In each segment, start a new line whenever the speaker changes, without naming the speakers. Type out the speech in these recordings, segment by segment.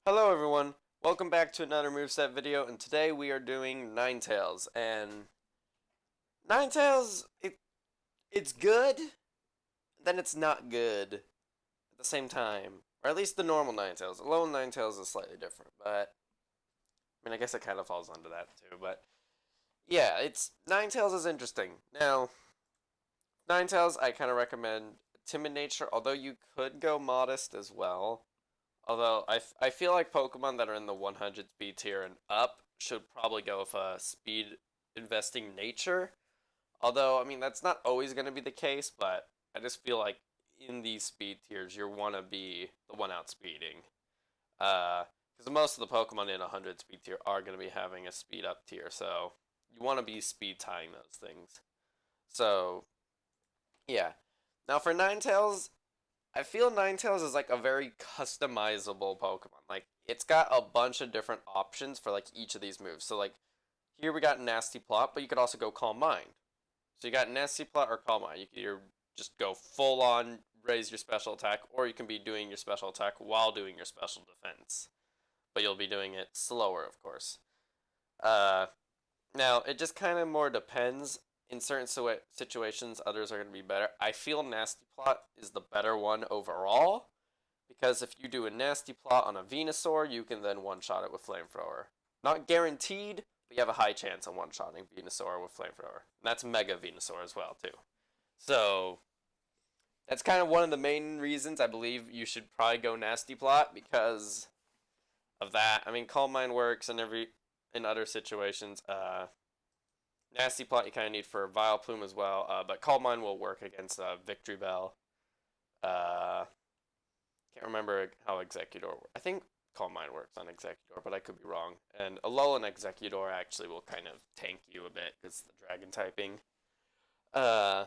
Hello everyone, welcome back to another moveset video, and today we are doing Ninetales, and Ninetales, it's good, then it's not good at the same time, or at least the normal Ninetales. Alolan Ninetales is slightly different, but, I mean, I guess it kind of falls under that too, but, yeah, Ninetales is interesting. Now, Ninetales, I kind of recommend Timid Nature, although you could go Modest as well. Although, I feel like Pokemon that are in the 100 speed tier and up should probably go with a speed investing nature. Although, I mean, that's not always going to be the case, but I just feel like in these speed tiers, you want to be the one outspeeding. Because most of the Pokemon in 100 speed tier are going to be having a speed up tier, so you want to be speed tying those things. So, yeah. Now for Ninetales, I feel Ninetales is like a very customizable Pokemon. Like it's got a bunch of different options for like each of these moves. So like here we got Nasty Plot, but you could also go Calm Mind. So you got Nasty Plot or Calm Mind. You could either just go full on raise your special attack, or you can be doing your special attack while doing your special defense. But you'll be doing it slower, of course. Uh, Now it just kind of more depends. In certain situations, others are going to be better. I feel Nasty Plot is the better one overall, because if you do a Nasty Plot on a Venusaur, you can then one-shot it with Flamethrower. Not guaranteed, but you have a high chance of one-shotting Venusaur with Flamethrower. And that's Mega Venusaur as well, too. So, that's kind of one of the main reasons I believe you should probably go Nasty Plot, because of that. I mean, Calm Mind works in other situations. Nasty Plot you kind of need for Vileplume as well, but Calm Mind will work against Victory Bell. Can't remember how Executor works. I think Calm Mind works on Executor, but I could be wrong. And Alolan Executor actually will kind of tank you a bit because the Dragon typing. Uh,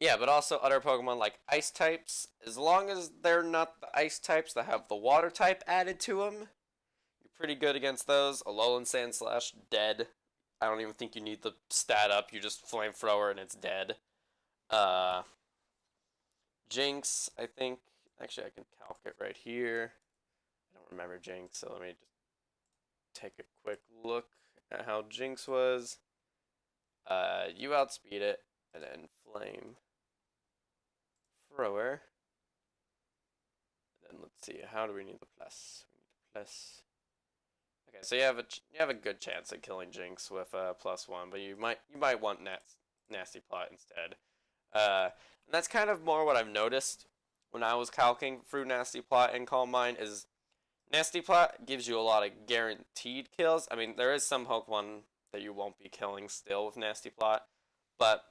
yeah, but also other Pokemon like Ice types, as long as they're not the Ice types that have the Water type added to them, you're pretty good against those. Alolan Sandslash, dead. I don't even think you need the stat up. You just Flamethrower and it's dead. Uh, Jinx, I think. Actually, I can calc it right here. I don't remember Jinx, so let me just take a quick look at how Jinx was. You outspeed it, and then Flame Thrower. And then let's see, how do we need the plus? We need the plus. Okay, so you have a good chance at killing Jinx with +1, but you might want Nasty Plot instead. And that's kind of more what I've noticed when I was calcing through Nasty Plot and Calm Mind is Nasty Plot gives you a lot of guaranteed kills. I mean, there is some Pokemon that you won't be killing still with Nasty Plot, but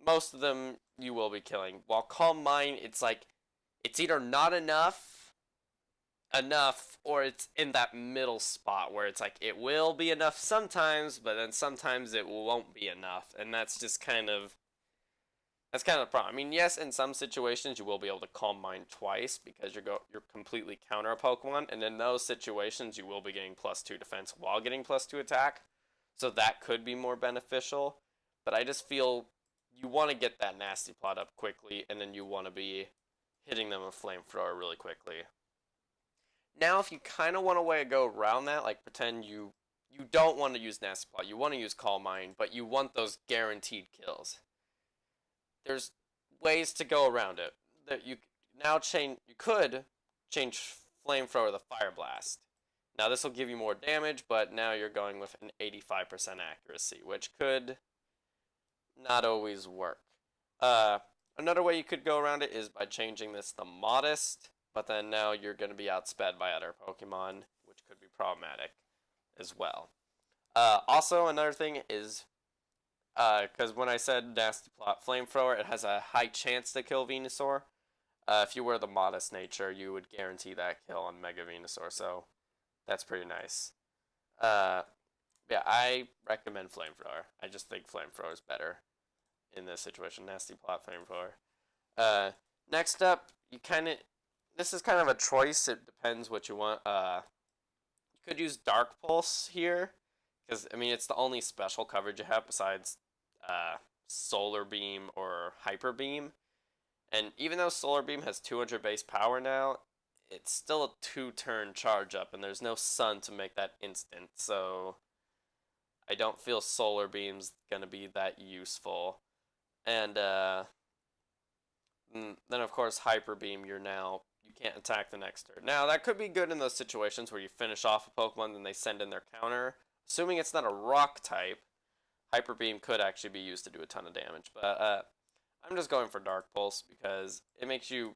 most of them you will be killing. While Calm Mind, it's like it's either not enough or it's in that middle spot where it's like it will be enough sometimes, but then sometimes it won't be enough, and that's kind of the problem. I mean, yes, in some situations you will be able to Calm Mind twice because you're completely counter a Pokemon, and in those situations you will be getting +2 defense while getting +2 attack, so that could be more beneficial. But I just feel you want to get that Nasty Plot up quickly, and then you want to be hitting them with Flamethrower really quickly. Now, if you kind of want a way to go around that, like pretend you don't want to use Nasty Plot, you want to use Calm Mind, but you want those guaranteed kills. There's ways to go around it. That you could change Flamethrower to Fire Blast. Now this will give you more damage, but now you're going with an 85% accuracy, which could not always work. Another way you could go around it is by changing this to Modest, but then now you're going to be outsped by other Pokemon, which could be problematic as well. Also, another thing is, because when I said Nasty Plot Flamethrower, it has a high chance to kill Venusaur. If you were the Modest nature, you would guarantee that kill on Mega Venusaur, so that's pretty nice. Yeah, I recommend Flamethrower. I just think Flamethrower is better in this situation. Nasty Plot Flamethrower. Next up, this is kind of a choice. It depends what you want. You could use Dark Pulse here, because I mean it's the only special coverage you have besides Solar Beam or Hyper Beam. And even though Solar Beam has 200 base power now, it's still a 2-turn charge up, and there's no sun to make that instant, so I don't feel Solar Beam's gonna be that useful. And then of course Hyper Beam, you can't attack the next turn. Now that could be good in those situations where you finish off a Pokemon and they send in their counter. Assuming it's not a rock type, Hyper Beam could actually be used to do a ton of damage. But I'm just going for Dark Pulse because it makes you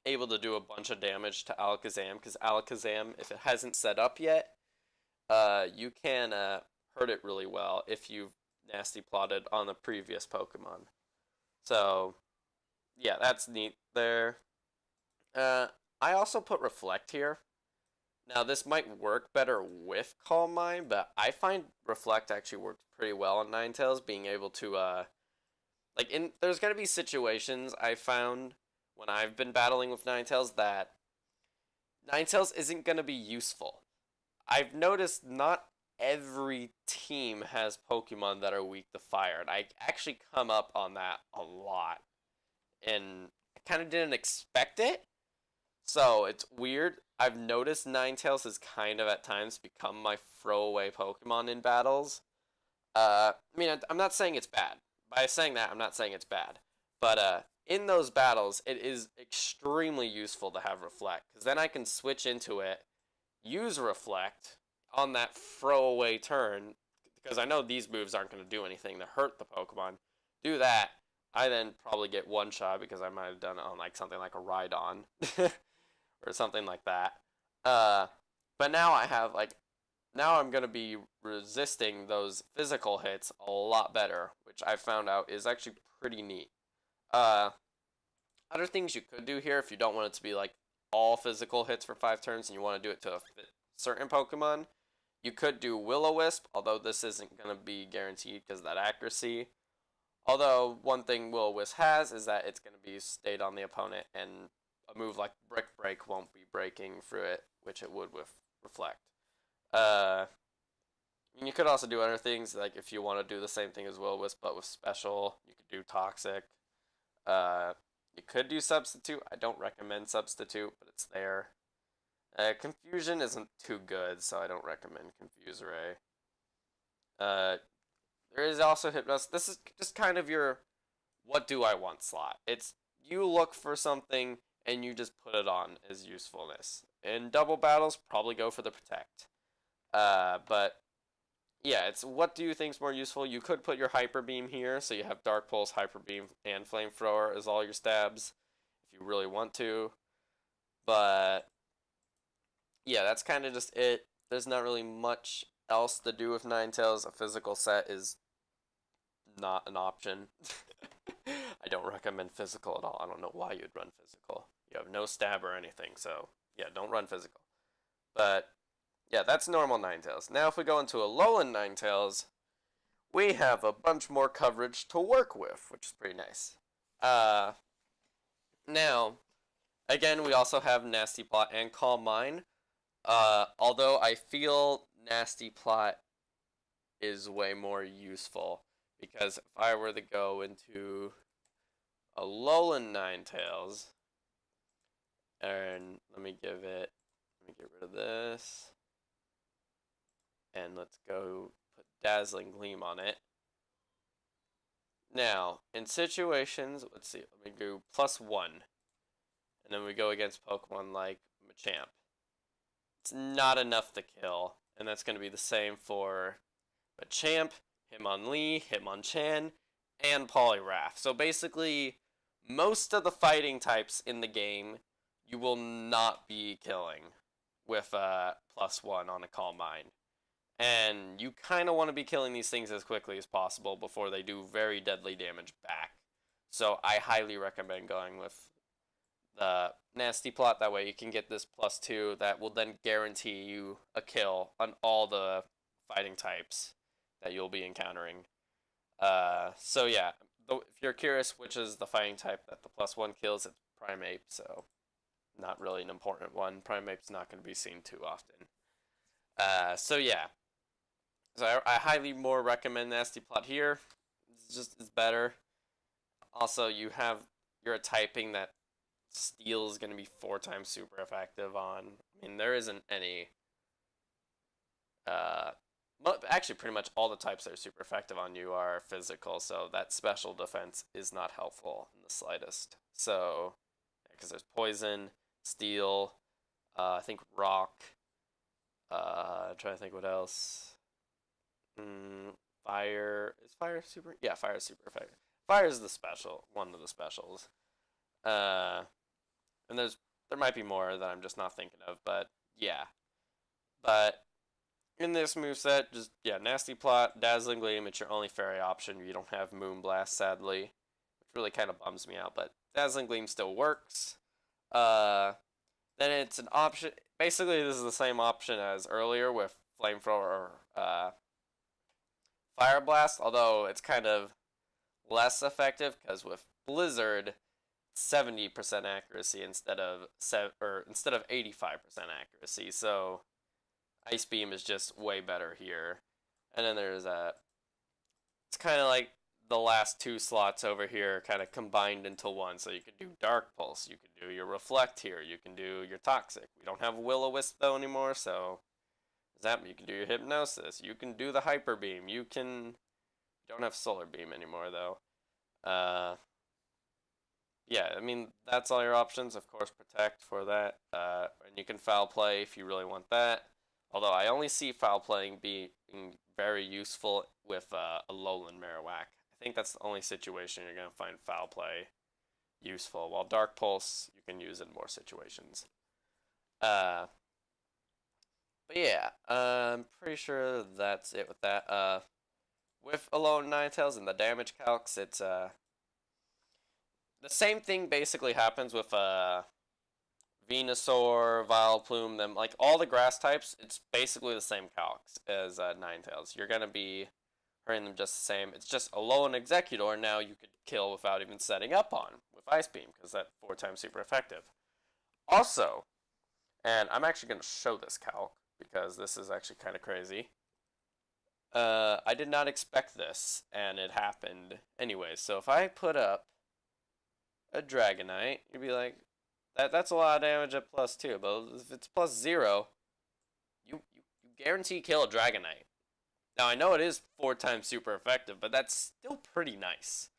able to do a bunch of damage to Alakazam. Because Alakazam, if it hasn't set up yet, you can hurt it really well if you've nasty plotted on the previous Pokemon. So yeah, that's neat there. I also put Reflect here. Now, this might work better with Calm Mind, but I find Reflect actually works pretty well on Ninetales, being able to, there's going to be situations I found when I've been battling with Ninetales that Ninetales isn't going to be useful. I've noticed not every team has Pokemon that are weak to fire, and I actually come up on that a lot. And I kind of didn't expect it, so it's weird. I've noticed Ninetales has kind of at times become my throwaway Pokemon in battles. I mean, I'm not saying it's bad. By saying that, I'm not saying it's bad. But in those battles, it is extremely useful to have Reflect, because then I can switch into it, use Reflect on that throwaway turn, because I know these moves aren't going to do anything to hurt the Pokemon. Do that. I then probably get one shot because I might have done it on like something like a Rhydon or something like that. But now now I'm gonna be resisting those physical hits a lot better, which I found out is actually pretty neat. Uh, Other things you could do here if you don't want it to be like all physical hits for 5 turns and you want to do it to a certain Pokemon, you could do Will-O-Wisp, although this isn't gonna be guaranteed because of that accuracy. Although, one thing Will-O-Wisp has is that it's going to be stayed on the opponent, and a move like Brick Break won't be breaking through it, which it would with Reflect. You could also do other things, like if you want to do the same thing as Will-O-Wisp, but with Special, you could do Toxic. You could do Substitute. I don't recommend Substitute, but it's there. Confusion isn't too good, so I don't recommend Confuse Ray. There is also Hypnos. This is just kind of your what do I want slot. It's you look for something and you just put it on as usefulness. In double battles, probably go for the Protect. But yeah, it's what do you think's more useful? You could put your Hyper Beam here, so you have Dark Pulse, Hyper Beam, and Flamethrower as all your stabs, if you really want to. But yeah, that's kind of just it. There's not really much else to do with Ninetales. A physical set is not an option. I don't recommend physical at all. I don't know why you'd run physical. You have no stab or anything, so yeah, don't run physical. But yeah, that's normal Ninetales. Now if we go into Alolan Ninetales, we have a bunch more coverage to work with, which is pretty nice. Now, again, we also have Nasty Plot and Calm Mind. Although I feel Nasty Plot is way more useful, because if I were to go into Alolan Ninetales, and let me get rid of this, and let's go put Dazzling Gleam on it. Now, in situations, let's see, let me go +1, and then we go against Pokemon like Machamp. It's not enough to kill, and that's going to be the same for Machamp, Hitmonlee, Hitmonchan, and Poliwrath. So basically, most of the fighting types in the game, you will not be killing with +1 on a Calm Mind. And you kind of want to be killing these things as quickly as possible before they do very deadly damage back. So I highly recommend going with the Nasty Plot. That way you can get this +2 that will then guarantee you a kill on all the fighting types that you'll be encountering. So yeah, if you're curious which is the fighting type that the +1 kills, it's Primeape, so not really an important one. Primeape's not going to be seen too often. So yeah. So I highly more recommend Nasty Plot here. It's better. Also, you're a typing that Steel is going to be 4 times super effective on. I mean, there isn't any. Uh, Actually, pretty much all the types that are super effective on you are physical, so that special defense is not helpful in the slightest. So, because there's poison, steel, I think rock. I'm trying to think what else. Fire is fire super? Yeah, fire is super effective. Fire is the special, one of the specials. Uh, and there might be more that I'm just not thinking of, but yeah. But in this moveset, just yeah, Nasty Plot, Dazzling Gleam, it's your only fairy option. You don't have Moonblast, sadly, which really kind of bums me out, but Dazzling Gleam still works. Then it's an option. Basically, this is the same option as earlier with Flamethrower or Fire Blast, although it's kind of less effective because with Blizzard, 70% accuracy instead of 85% accuracy. So Ice Beam is just way better here. And then there's it's kind of like the last 2 slots over here kind of combined into one. So you could do Dark Pulse, you could do your Reflect here, you can do your Toxic. We don't have Will-O-Wisp though anymore, so you can do your Hypnosis, you can do the Hyper Beam, you don't have Solar Beam anymore though. Yeah, I mean, that's all your options. Of course, Protect for that. And you can Foul Play if you really want that. Although I only see Foul Playing being very useful with Alolan Marowak. I think that's the only situation you're going to find Foul Play useful. While Dark Pulse, you can use in more situations. But yeah, I'm pretty sure that's it with that. With Alolan Ninetales and the damage calcs, it's the same thing basically happens with Venusaur, Vileplume, them like all the grass types. It's basically the same calcs as Ninetales. You're gonna be hurting them just the same. It's just Alolan Executor now you could kill without even setting up on with Ice Beam because that 4 times super effective. Also, and I'm actually gonna show this calc because this is actually kind of crazy. I did not expect this, and it happened anyway. So if I put up a Dragonite, you'd be like, that's a lot of damage at +2. But if it's +0, you guarantee kill a Dragonite. Now I know it is 4 times super effective, but that's still pretty nice.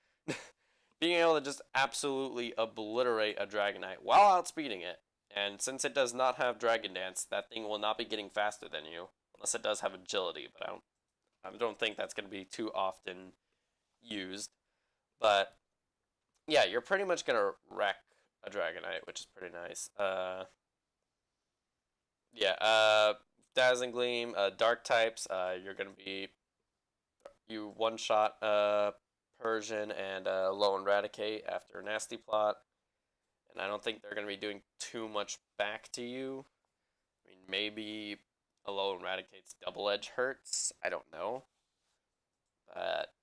Being able to just absolutely obliterate a Dragonite while outspeeding it. And since it does not have Dragon Dance, that thing will not be getting faster than you, unless it does have agility. But I don't think that's going to be too often used. But yeah, you're pretty much going to wreck a Dragonite, which is pretty nice. Dazzling Gleam, Dark types, you're going to be, you one-shot Persian and Low Eradicate after Nasty Plot. And I don't think they're going to be doing too much back to you. I mean, maybe a Low Eradicate's Double Edge hurts. I don't know. But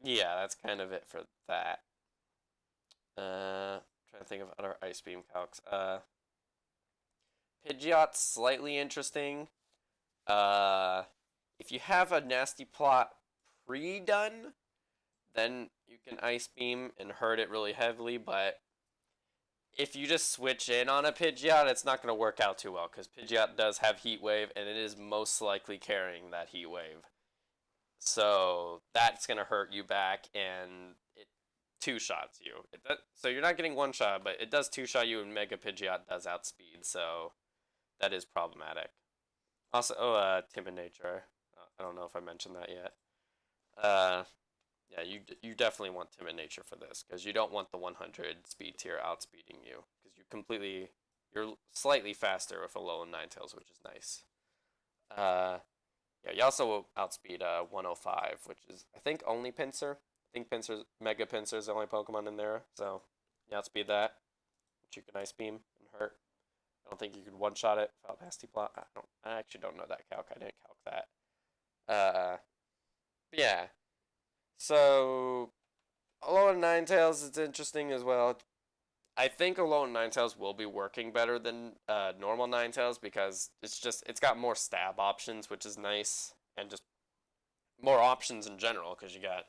yeah, that's kind of it for that. Trying to think of other Ice Beam calcs. Pidgeot's slightly interesting. If you have a Nasty Plot pre-done, then you can Ice Beam and hurt it really heavily, but if you just switch in on a Pidgeot, it's not going to work out too well, because Pidgeot does have Heat Wave, and it is most likely carrying that Heat Wave. So that's going to hurt you back, and it 2-shots you. So you're not getting 1-shot, but it does 2-shot you, and Mega Pidgeot does outspeed, so that is problematic. Also, Timid Nature. I don't know if I mentioned that yet. Yeah, you definitely want Timid Nature for this, because you don't want the 100 speed tier outspeeding you, because you're slightly faster with Alolan Ninetales, which is nice. Yeah, you also outspeed 105, which is, I think, only Pinsir. I think Mega Pinsir is the only Pokemon in there, so you outspeed that, which you can Ice Beam and hurt. I don't think you could one-shot it without Nasty Plot. I actually don't know that calc. I didn't calc that. Yeah. So, Alolan Ninetales is interesting as well. I think Alolan Ninetales will be working better than normal Ninetales because it's got more stab options, which is nice, and just more options in general because you got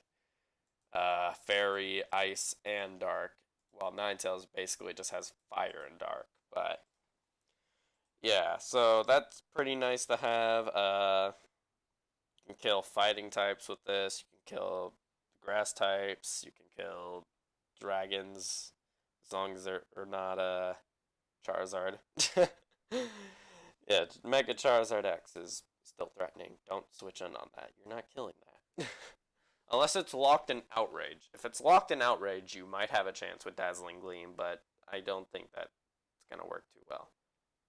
Fairy, Ice, and Dark. well, Ninetales basically just has fire and dark, but yeah, so that's pretty nice to have. You can kill fighting types with this. You can kill grass types. You can kill dragons as long as they're not Charizard. Yeah, Mega Charizard X is still threatening. Don't switch in on that. You're not killing that. Unless it's locked in Outrage. If it's locked in Outrage, you might have a chance with Dazzling Gleam, but I don't think that's gonna work too well.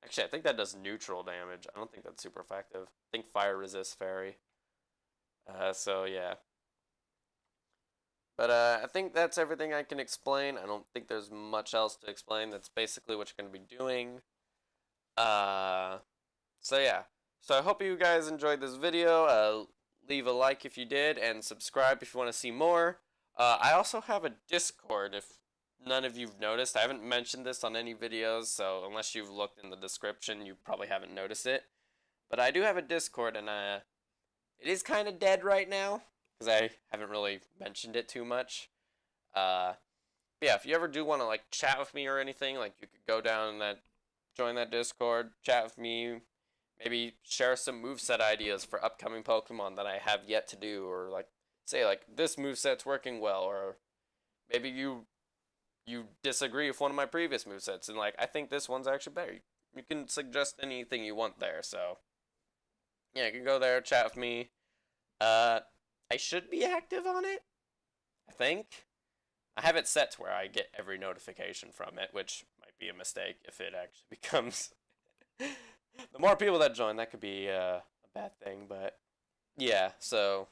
Actually, I think that does neutral damage. I don't think that's super effective. I think Fire resists Fairy. So yeah. But I think that's everything I can explain. I don't think there's much else to explain. That's basically what you're going to be doing. So yeah. So I hope you guys enjoyed this video. Leave a like if you did, and subscribe if you want to see more. I also have a Discord if none of you've noticed. I haven't mentioned this on any videos, so unless you've looked in the description, you probably haven't noticed it. But I do have a Discord, and it is kind of dead right now because I haven't really mentioned it too much. Yeah, if you ever do want to like chat with me or anything, like you could go down that, join that Discord, chat with me, maybe share some moveset ideas for upcoming Pokemon that I have yet to do, or like say like this moveset's working well, or maybe you disagree with one of my previous movesets and like I think this one's actually better. You can suggest anything you want there, so yeah, you can go there, chat with me. Uh, I should be active on it, I think. I have it set to where I get every notification from it, which might be a mistake if it actually becomes. The more people that join, that could be a bad thing, but yeah, so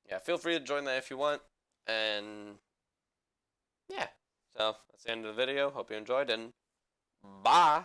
yeah, feel free to join that if you want, and yeah, so that's the end of the video. Hope you enjoyed, and bye!